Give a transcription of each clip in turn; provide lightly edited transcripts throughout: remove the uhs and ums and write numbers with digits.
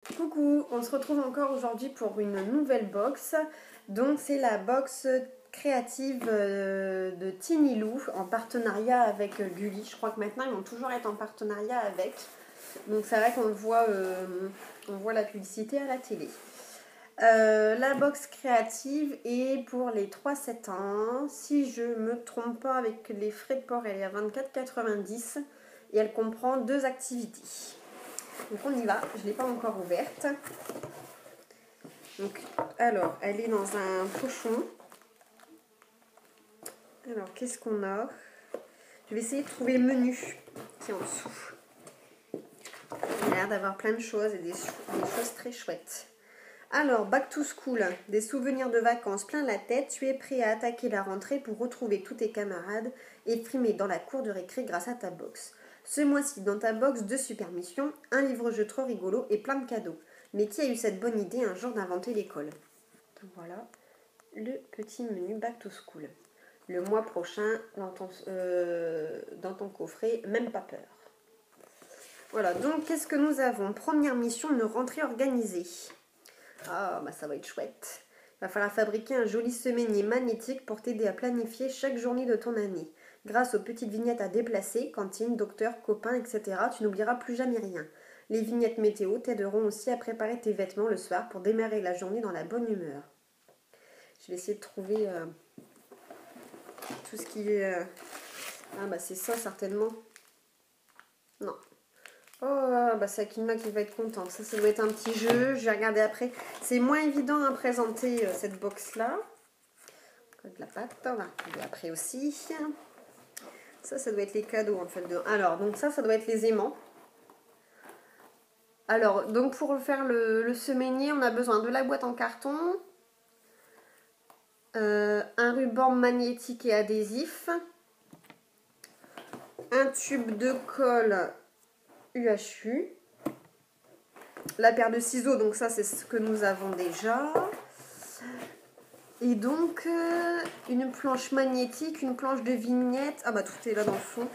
Coucou, on se retrouve encore aujourd'hui pour une nouvelle box. Donc c'est la box créative de Tiny Lou en partenariat avec Gulli. Je crois que maintenant ils vont toujours être en partenariat avec. Donc c'est vrai on voit la publicité à la télé. La box créative est pour les 3-7 ans. Si je me trompe pas avec les frais de port, elle est à 24,90 et elle comprend 2 activités. Donc on y va, je ne l'ai pas encore ouverte. Donc, alors, elle est dans un pochon. Alors, qu'est-ce qu'on a? Je vais essayer de trouver le menu qui est en dessous. Il a l'air d'avoir plein de choses et des choses très chouettes. Alors, back to school, des souvenirs de vacances plein la tête. Tu es prêt à attaquer la rentrée pour retrouver tous tes camarades et frimer dans la cour de récré grâce à ta box. Ce mois-ci, dans ta box, 2 super missions, un livre-jeu trop rigolo et plein de cadeaux. Mais qui a eu cette bonne idée un jour d'inventer l'école? Voilà le petit menu back to school. Le mois prochain, dans ton coffret, même pas peur. Voilà, donc qu'est-ce que nous avons? Première mission, une rentrée organisée. Ah, bah ça va être chouette. Il va falloir fabriquer un joli semainier magnétique pour t'aider à planifier chaque journée de ton année. Grâce aux petites vignettes à déplacer, cantine, docteur, copain, etc., tu n'oublieras plus jamais rien. Les vignettes météo t'aideront aussi à préparer tes vêtements le soir pour démarrer la journée dans la bonne humeur. Je vais essayer de trouver tout ce qui est... Ah bah c'est ça certainement. Non. Oh bah c'est Akima qui va être contente. Ça doit être un petit jeu. Je vais regarder après. C'est moins évident à présenter cette box là. De la pâte. On va regarder après aussi. Ça doit être les cadeaux en fait. Alors donc ça doit être les aimants. Alors donc pour faire le semainier, on a besoin de la boîte en carton. Un ruban magnétique et adhésif. Un tube de colle UHU. La paire de ciseaux, donc ça c'est ce que nous avons déjà. Et donc une planche magnétique, une planche de vignettes. Ah bah tout est là dans le fond.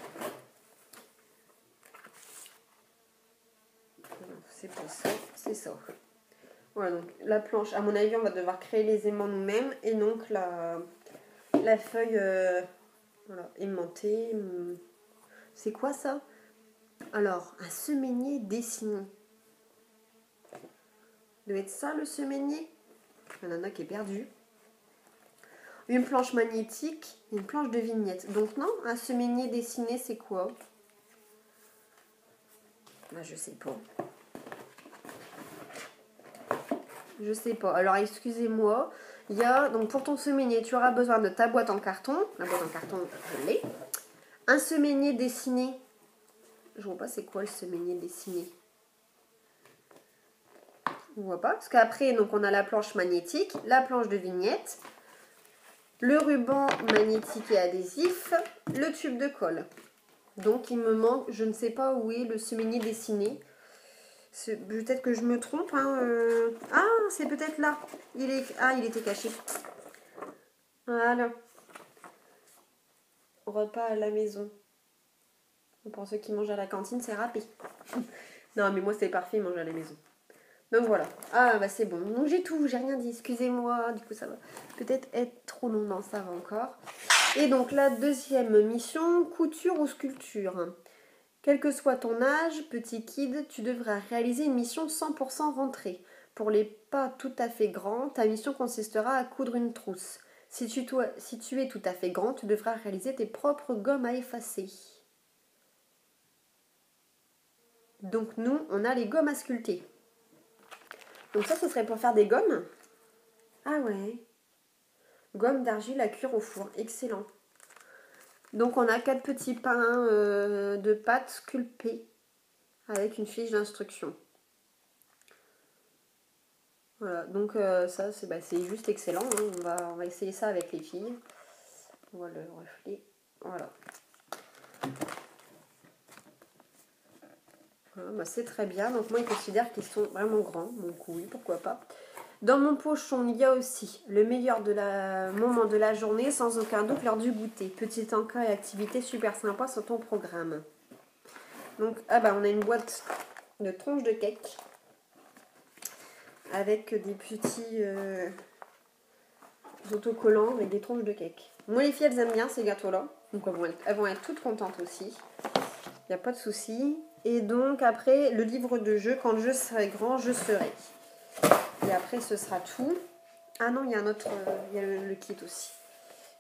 C'est pas ça, c'est ça. Voilà, donc la planche, à mon avis on va devoir créer les aimants nous-mêmes. Et donc la feuille voilà, aimantée. C'est quoi ça? Alors, un semainier dessiné. Doit être ça le semainier? La nana qui est perdue. Une planche magnétique, une planche de vignettes. Donc non, un semainier dessiné, c'est quoi? Bah, je sais pas. Je sais pas. Alors excusez-moi. Il y a, donc pour ton semainier, tu auras besoin de ta boîte en carton. La boîte en carton, je l'ai. Un semainier dessiné. Je vois pas c'est quoi le semainier dessiné. On voit pas. Parce qu'après, donc on a la planche magnétique, la planche de vignettes, le ruban magnétique et adhésif, le tube de colle. Donc il me manque, je ne sais pas où est le semainier dessiné. Peut-être que je me trompe. Hein, Ah, c'est peut-être là. Il était caché. Voilà. Repas à la maison. Pour ceux qui mangent à la cantine, c'est râpé. Non, mais moi c'est parfait, manger à la maison. Donc voilà. Ah bah c'est bon. Donc j'ai tout, j'ai rien dit. Excusez-moi. Du coup ça va peut-être être trop long. Non, ça va encore. Et donc la deuxième mission, couture ou sculpture. Quel que soit ton âge, petit kid, tu devras réaliser une mission 100% rentrée. Pour les pas tout à fait grands, ta mission consistera à coudre une trousse. Si tu es tout à fait grand, tu devras réaliser tes propres gommes à effacer. Donc nous, on a les gommes à sculpter. Donc ça, ce serait pour faire des gommes. Ah ouais. Gomme d'argile à cuire au four. Excellent. Donc on a 4 petits pains de pâte sculptés avec une fiche d'instruction. Voilà, donc ça c'est juste excellent. Hein. On va essayer ça avec les filles. On va le reflet. Voilà. Voilà, bah c'est très bien. Donc moi, ils considèrent qu'ils sont vraiment grands. Donc oui, pourquoi pas. Dans mon pochon, il y a aussi le meilleur moment de la journée, sans aucun doute l'heure du goûter. Petit encas et activité super sympa sur ton programme. Donc, on a une boîte de tranches de cake. avec des petits autocollants avec des tranches de cake. Moi, les filles, elles aiment bien ces gâteaux-là. Donc, elles vont être toutes contentes aussi. Il n'y a pas de souci. Et donc, après, le livre de jeu, quand je serai grand, je serai. Et après, ce sera tout. Ah non, il y a un autre, il y a le kit aussi.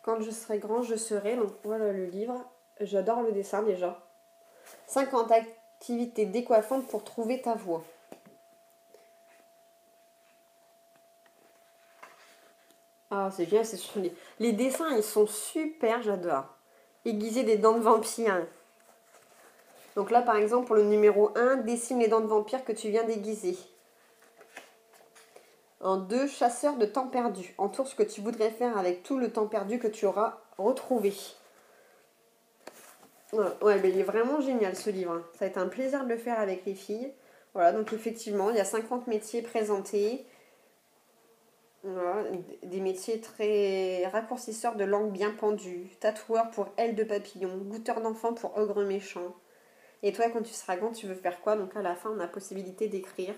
Quand je serai grand, je serai. Donc, voilà le livre. J'adore le dessin déjà. 50 activités décoiffantes pour trouver ta voix. Ah, c'est bien, c'est sur les dessins, ils sont super, j'adore. Aiguiser des dents de vampire. Donc là, par exemple, pour le numéro 1, dessine les dents de vampire que tu viens d'aiguiser. En 2, chasseur de temps perdu. Entoure ce que tu voudrais faire avec tout le temps perdu que tu auras retrouvé. Ouais, mais il est vraiment génial ce livre. Ça va être un plaisir de le faire avec les filles. Voilà, donc effectivement, il y a 50 métiers présentés. Voilà, des métiers très raccourcisseurs de langue bien pendue, tatoueur pour aile de papillon, goûteur d'enfant pour ogre méchant. Et toi, quand tu seras grand, tu veux faire quoi? Donc à la fin, on a la possibilité d'écrire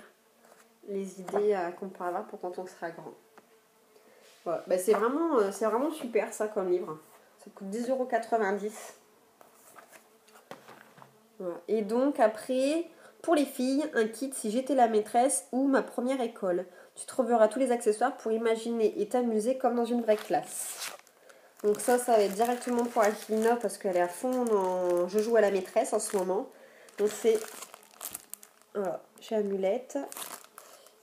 les idées qu'on pourra avoir pour quand on sera grand. Voilà. Bah, c'est vraiment super ça comme livre. Ça coûte 10,90 €. Voilà. Et donc après, pour les filles, un kit Si j'étais la maîtresse ou Ma première école. Tu trouveras tous les accessoires pour imaginer et t'amuser comme dans une vraie classe. Donc ça va être directement pour Alfina parce qu'elle est à fond dans Je joue à la maîtresse en ce moment. Donc c'est voilà, chez Amulette,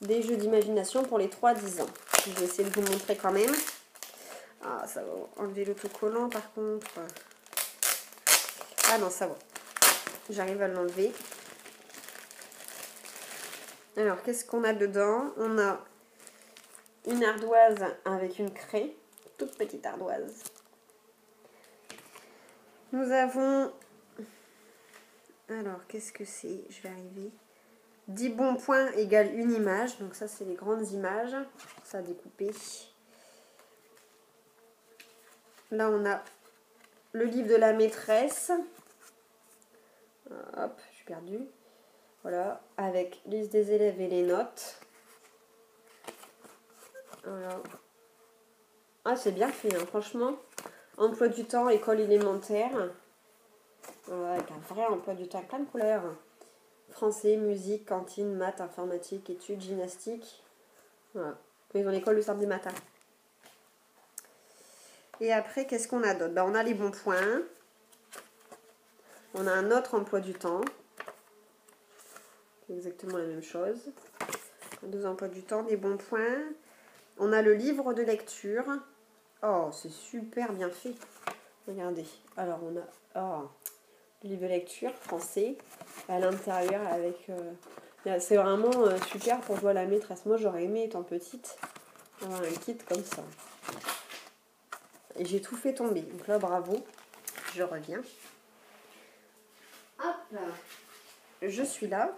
des jeux d'imagination pour les 3-10 ans. Je vais essayer de vous montrer quand même. Ah, ça va enlever l'autocollant par contre. Ah non, ça va. J'arrive à l'enlever. Alors, qu'est-ce qu'on a dedans? On a une ardoise avec une craie, toute petite ardoise. Nous avons... Alors, qu'est-ce que c'est? Je vais arriver. 10 bons points égale une image. Donc ça, c'est les grandes images. Ça a découpé. Là, on a le livre de la maîtresse. Hop, je suis perdue. Voilà, avec liste des élèves et les notes. Voilà. Ah, c'est bien fait, hein, franchement. Emploi du temps, école élémentaire. Voilà, avec un vrai emploi du temps, plein de couleurs. Français, musique, cantine, maths, informatique, études, gymnastique. Voilà. Ils ont l'école le samedi matin. Et après, qu'est-ce qu'on a d'autre? Ben, on a les bons points. On a un autre emploi du temps. Exactement la même chose. Deux emplois du temps, des bons points. On a le livre de lecture. Oh, c'est super bien fait. Regardez. Alors, on a le livre de lecture français à l'intérieur avec... c'est vraiment super pour jouer à la maîtresse. Moi, j'aurais aimé, étant petite, avoir un kit comme ça. Et j'ai tout fait tomber. Donc là, bravo. Je reviens. Hop là. Je suis là.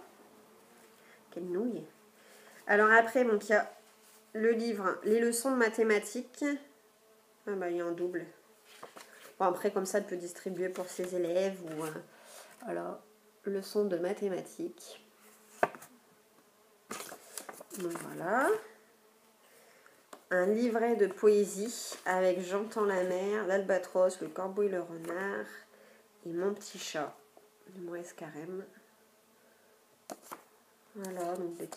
Quelle nouille. Alors après, donc il y a le livre, les leçons de mathématiques. Ah bah, il y a un double. Bon, après, comme ça, elle peut distribuer pour ses élèves ou... alors, leçons de mathématiques. Donc voilà. Un livret de poésie avec J'entends la mer, l'albatros, le corbeau et le renard et Mon petit chat de Maurice Carême. Voilà, donc des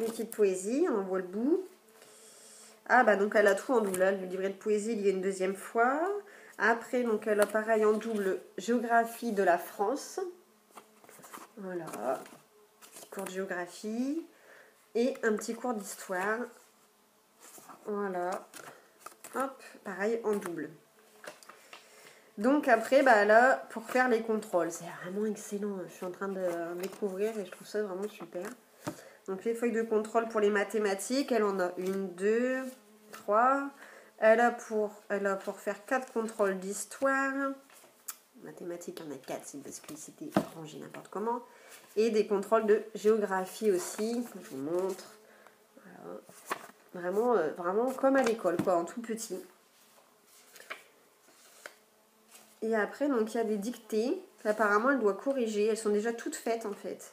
petites poésies, on voit le bout. Ah bah donc elle a tout en double, là, le livret de poésie il y a une deuxième fois. Après donc elle a pareil en double géographie de la France. Voilà, petit cours de géographie et un petit cours d'histoire. Voilà, hop, pareil en double. Donc après, bah là, pour faire les contrôles, c'est vraiment excellent. Je suis en train de découvrir et je trouve ça vraiment super. Donc les feuilles de contrôle pour les mathématiques, elle en a 1, 2, 3. Elle a pour faire 4 contrôles d'histoire. Mathématiques, il y en a 4, c'est parce que c'était rangé n'importe comment. Et des contrôles de géographie aussi, que je vous montre. Voilà. Vraiment comme à l'école, quoi, en tout petit. Et après, donc il y a des dictées. Apparemment, elle doit corriger. Elles sont déjà toutes faites, en fait.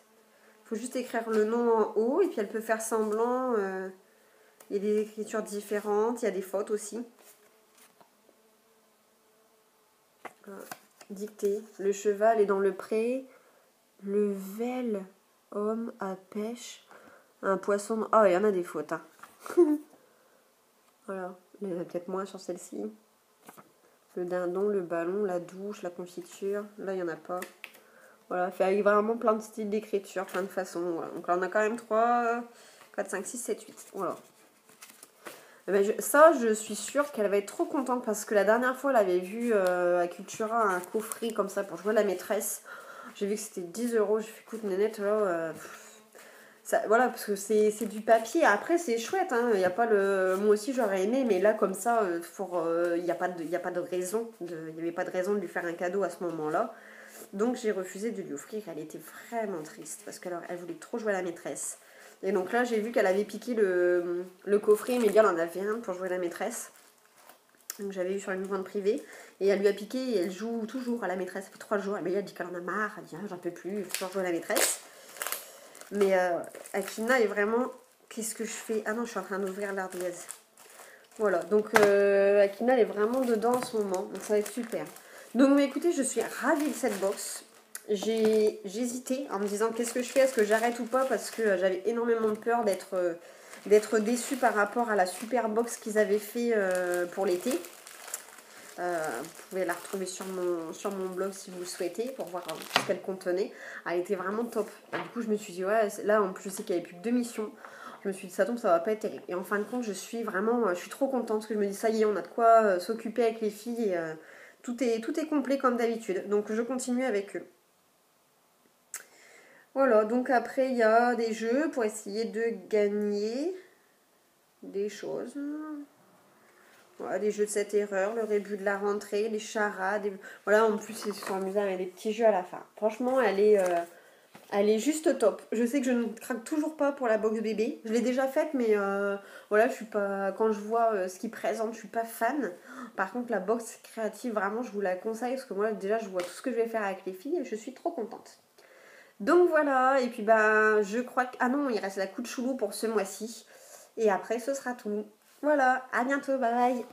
Il faut juste écrire le nom en haut et puis elle peut faire semblant. Il y a des écritures différentes, il y a des fautes aussi. Dictée. Le cheval est dans le pré. Le vel homme à pêche. Un poisson. Ah, il y en a des fautes. Hein. Voilà. Il y en a peut-être moins sur celle-ci. Le dindon, le ballon, la douche, la confiture. Là, il n'y en a pas. Voilà, fait vraiment plein de styles d'écriture, plein de façons. Voilà. Donc là, on a quand même 3, 4, 5, 6, 7, 8. Voilà. Ça, je suis sûre qu'elle va être trop contente parce que la dernière fois, elle avait vu à Cultura un coffret comme ça pour jouer à la maîtresse. J'ai vu que c'était 10 euros. J'ai fait écoute, Nénette, là, ça, voilà, parce que c'est du papier. Après, c'est chouette. Hein, y a pas le... Moi aussi, j'aurais aimé, mais là, comme ça, il n'y a pas de raison. Il n'y avait pas de raison de lui faire un cadeau à ce moment-là. Donc, j'ai refusé de lui offrir. Elle était vraiment triste parce qu'elle voulait trop jouer à la maîtresse. Et donc là, j'ai vu qu'elle avait piqué le coffret. Mélia en avait un pour jouer à la maîtresse. Donc j'avais eu sur une vente privée. Et elle lui a piqué et elle joue toujours à la maîtresse. Ça fait 3 jours. Mélia dit qu'elle en a marre. Elle dit j'en peux plus, il faut toujours jouer à la maîtresse. Mais Akina est vraiment... Qu'est-ce que je fais? Ah non, je suis en train d'ouvrir l'ardoise. Voilà, donc Akina elle est vraiment dedans en ce moment. Donc ça va être super. Donc écoutez, je suis ravie de cette box. J'ai hésité en me disant qu'est-ce que je fais, est-ce que j'arrête ou pas, parce que j'avais énormément de peur d'être déçue par rapport à la super box qu'ils avaient fait pour l'été. Vous pouvez la retrouver sur mon blog si vous le souhaitez pour voir ce qu'elle contenait. Elle était vraiment top. Du coup je me suis dit ouais, là en plus je sais qu'il n'y avait plus que 2 missions. Je me suis dit ça tombe, ça va pas être terrible. Et en fin de compte je suis trop contente parce que je me dis ça y est, on a de quoi s'occuper avec les filles et tout est complet comme d'habitude. Donc je continue avec eux. Voilà, donc après il y a des jeux pour essayer de gagner des choses. Voilà, des jeux de cette erreur, le rébut de la rentrée, les charades. Voilà, en plus ils se sont amusés avec des petits jeux à la fin. Franchement, elle est juste top. Je sais que je ne craque toujours pas pour la box bébé. Je l'ai déjà faite, mais voilà, je suis pas. Quand je vois ce qu'ils présentent, je suis pas fan. Par contre, la box créative, vraiment, je vous la conseille parce que moi déjà, je vois tout ce que je vais faire avec les filles et je suis trop contente. Donc voilà, et puis je crois que... Ah non, il reste la coup de choulou pour ce mois-ci. Et après, ce sera tout. Voilà, à bientôt, bye bye.